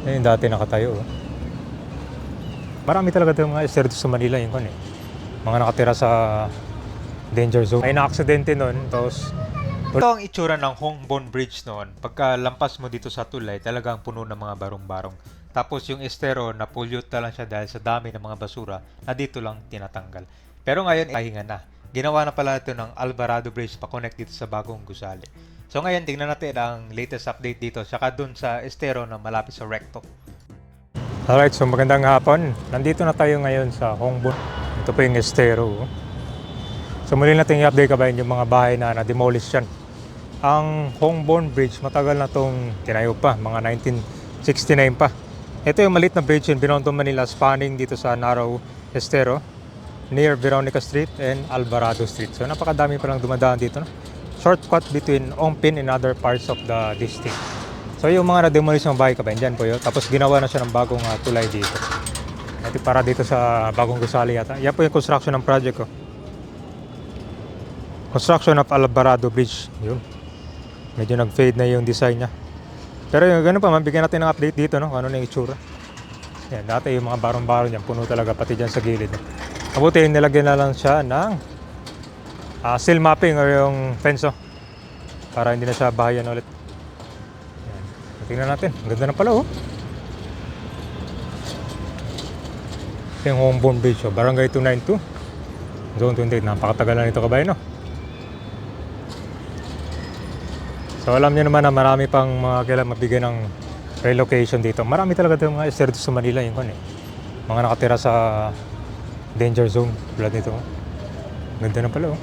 Yan yung dati nakatayo. Marami talaga itong mga estero sa Manila yung mga nakatira sa danger zone. May na-aksidente nun, tapos ito ang itsura ng Hongbon Bridge noon. Pagka lampas mo dito sa tulay, talagang puno ng mga barong-barong. Tapos yung estero, na-pollute na lang siya dahil sa dami ng mga basura na dito lang tinatanggal. Pero ngayon, pahinga na. Ginawa na pala ito ng Alvarado Bridge pa-connect dito sa Bagong Gusali. So ngayon, tingnan natin ang latest update dito, saka dun sa estero na malapit sa Recto. Alright, so magandang hapon. Nandito na tayo ngayon sa Hongbon. Ito po yung estero. So muli natin i-update kabayan yung mga bahay na na-demolish yan. Ang Hongbon Bridge, matagal na itong tinayo pa, mga 1969 pa. Ito yung maliit na bridge in Binondo, Manila, spanning dito sa Narrow Estero, near Veronica Street and Alvarado Street. So napakadami pa lang dumadaan dito. No? Shortcut between Ongpin and other parts of the district. So yung mga na-demolish ng bahay kabayan, dyan po yun. Tapos ginawa na siya ng bagong tulay dito. Ito para dito sa Bagong Gusali yata. Yan po yung construction ng project ko. Construction of Alvarado Bridge. Yun. Medyo nag-fade na yung design niya. Pero yung ganun pa, mabigyan natin ng update dito, no? Ano na yung itsura. Yan, dati yung mga barong-barong niyan, puno talaga pati dyan sa gilid. No? Mabuti yung nilagyan na lang siya ng seal mapping or yung fence, no? Para hindi na siya bahayan ulit. Yan. Tingnan natin. Ang ganda na pala, oh. Ito yung Hongbon Bridge, oh. Barangay 292. Zone 28. Napakatagal na nito kabayan, no? So alam niyo naman na marami pang mga kailangan mabigay ng relocation dito. Marami talaga itong mga estero sa Manila yung mga nakatira sa danger zone. Tulad nito. Ganda na pala, oh.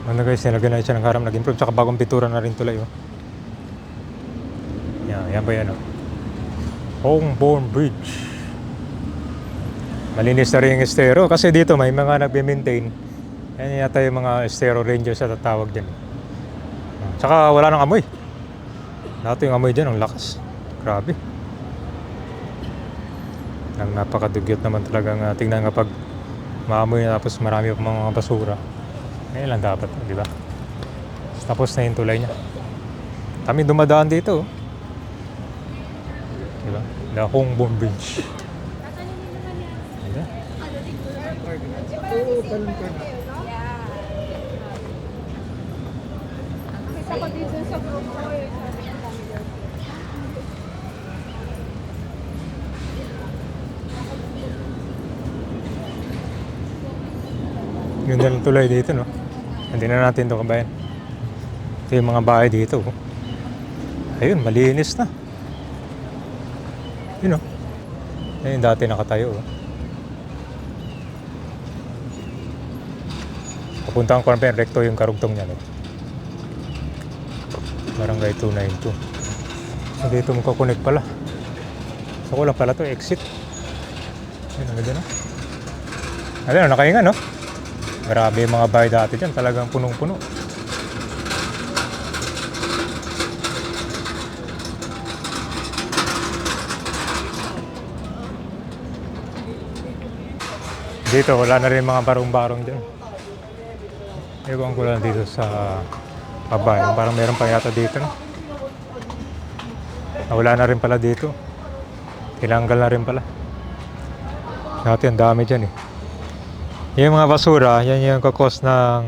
Ano guys, nilagyan na siya ng haram, nag-improve. Tsaka bagong pintura na rin tulay, oh. Yan ba yan, oh. Hongbon Bridge. Malinis na rin yung estero kasi dito may mga nagbe-maintain. Yan yata yung mga estero rangers sa tatawag dyan. Tsaka wala nang amoy. Dati yung amoy dyan, ang lakas. Grabe. Ang napakadugyot naman talagang tingnan kapag maamoy na tapos marami pa mga basura. Ngayon lang dapat, di ba? Tapos na yung tulay niya. Kami dumadaan dito. Di ba? The Hongbon Bridge. Ako dito sa grupo Ganda ng tulay dito, no? Hindi na natin ito kabayan. Ito yung mga bahay dito, oh. Ayun, malinis na. Yun, oh. Ayun, dati nakatayo, oh. Papuntahan ko na recto yung karugtong niya, no? Barangay 292. So dito magkakonect pala. So wala pala to exit. Ayun, ang ganda, no? Ayun, nakahinga, no? Grabe yung mga bahay dati dyan, talagang punong-puno. Dito, wala na rin mga barong-barong dyan. Ewan ko lang dito sa babae. Parang meron pa yata dito, no? Wala na rin pala dito. Tinanggal na rin pala. Dati ang dami dyan, eh. Yung mga basura, yan yung kakos ng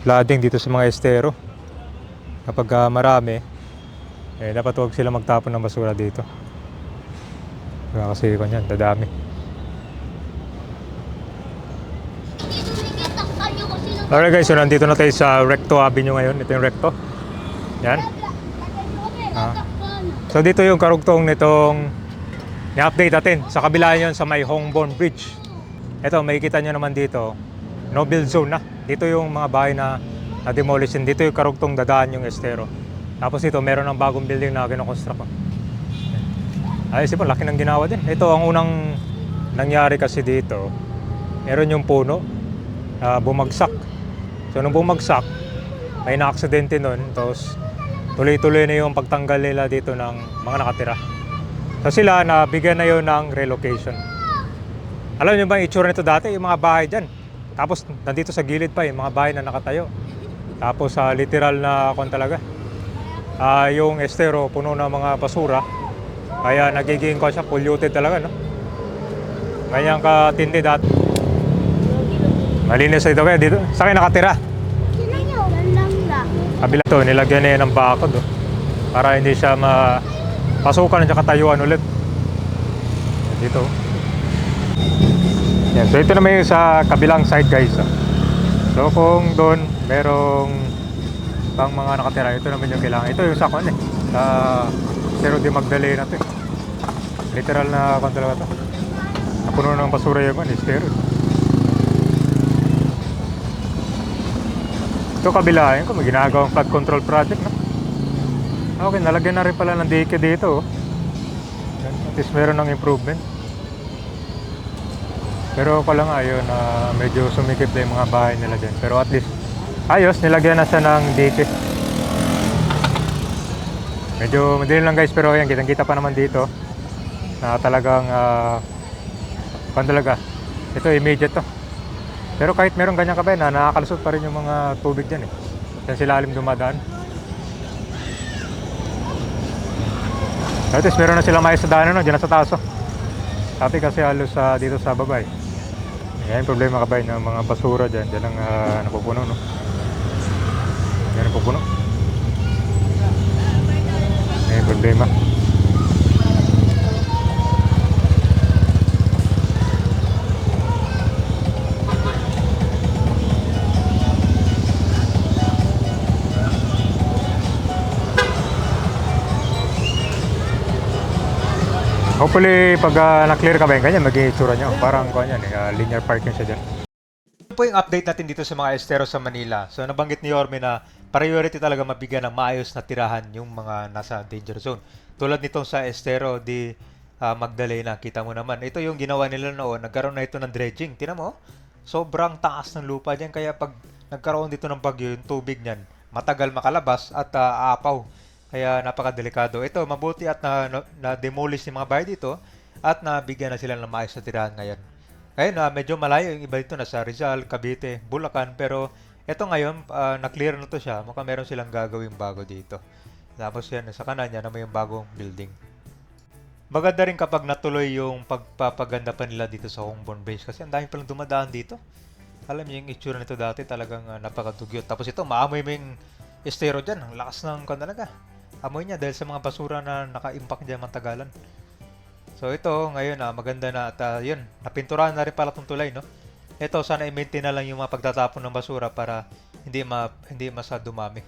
flooding dito sa mga estero. Kapag marami, dapat huwag sila magtapon ng basura dito. Kasi kanyan, dadami. Alright guys, so nandito na tayo sa Recto Avenue ngayon. Ito yung Recto. Yan. So dito yung karugtong nitong ni-update natin. Sa kabila yun sa may Hongbon Bridge. Ito, makikita nyo naman dito, no build zone na. Dito yung mga bahay na na-demolish. Dito yung karugtong dadaan yung estero. Tapos ito, meron ng bagong building na kinoconstruct. Ayos po, laki ng ginawa din. Ito, ang unang nangyari kasi dito, meron yung puno bumagsak. So nung bumagsak, may na-aksidente nun. Tapos tuloy-tuloy na yung pagtanggal nila dito ng mga nakatira. So sila, nabigyan na yun ng relocation. Alam niyo ba yung itsura nito dati? Yung mga bahay dyan. Tapos nandito sa gilid pa yung mga bahay na nakatayo. Tapos sa literal na kon talaga. Yung estero puno ng mga basura. Kaya nagiging ko siya polluted talaga, no? Ganyan katindi dati. Malinis ito kaya dito. Sa akin nakatira. Kabila to, nilagyan niya ng bakod, oh, para hindi siya mapasukan at katayuan ulit. Dito. Yan. So ito naman yung sa kabilang side, guys. So kung doon merong pang mga nakatira, ito naman yung kailangan. Ito yung sa kon eh. Sa Cerro de Magdalena to. Literal na kon talaga to. Puno ng basura yung kon, estero. Ito kabila, yun kung may ginagawang flood control project, no? Okay, nalagyan na rin pala ng dike dito, oh. At least meron ng improvement. Pero pala nga yun, medyo sumikip na yung mga bahay nila dyan. Pero at least, ayos, nilagyan na siya ng dike. Medyo madali lang, guys, pero yan, kitang kita pa naman dito na talagang talaga, ito immediate to. Pero kahit meron ganyan kabay na nakakalusot pa rin yung mga tubig dyan eh. Yan sila alim dumadaan. At least meron na silang maayos sa daanan, no? Dyan na sa taas, oh. Dati kasi halos dito sa babay. Yan yung problema kabay ng mga basura dyan. Dyan ang napupuno, no? Yan napupuno. Yan yung problema. Hopefully, pag na-clear ka ba yung ganyan, magiging itsura nyo. Parang ganyan, linear parking siya dyan. Ito po yung update natin dito sa mga estero sa Manila. So, nabanggit ni Yorme na priority talaga mabigyan ng maayos na tirahan yung mga nasa danger zone. Tulad nitong sa estero di Magdalena, kita mo naman. Ito yung ginawa nila noon, nagkaroon na ito ng dredging. Tingnan mo, sobrang taas ng lupa dyan. Kaya pag nagkaroon dito ng bagyo, yung tubig niyan, matagal makalabas at aapaw. Kaya napakadelikado. Ito, mabuti at na-demolish yung mga bahay dito at nabigyan na sila ng maayos na tirahan ngayon. Ngayon, medyo malayo yung iba dito, nasa Rizal, Cavite, Bulacan, pero ito ngayon, na-clear na to siya. Mukhang meron silang gagawin bago dito. Tapos yan, sa kanan yan naman yung bagong building. Maganda rin kapag natuloy yung pagpapaganda pa nila dito sa Hongbon Bridge kasi ang dami palang dumadaan dito. Alam niyo yung itsura nito dati talagang napakadugyot. Tapos ito, maamoy mo yung estero dyan. Ang lakas ng talaga. Amoy niya dahil sa mga basura na naka-impact dyan matagalan. So ito ngayon maganda na at yun, napinturahan na rin pala itong tulay, no? Ito sana i-maintain na lang yung mga pagtatapon ng basura para hindi masyado dumami.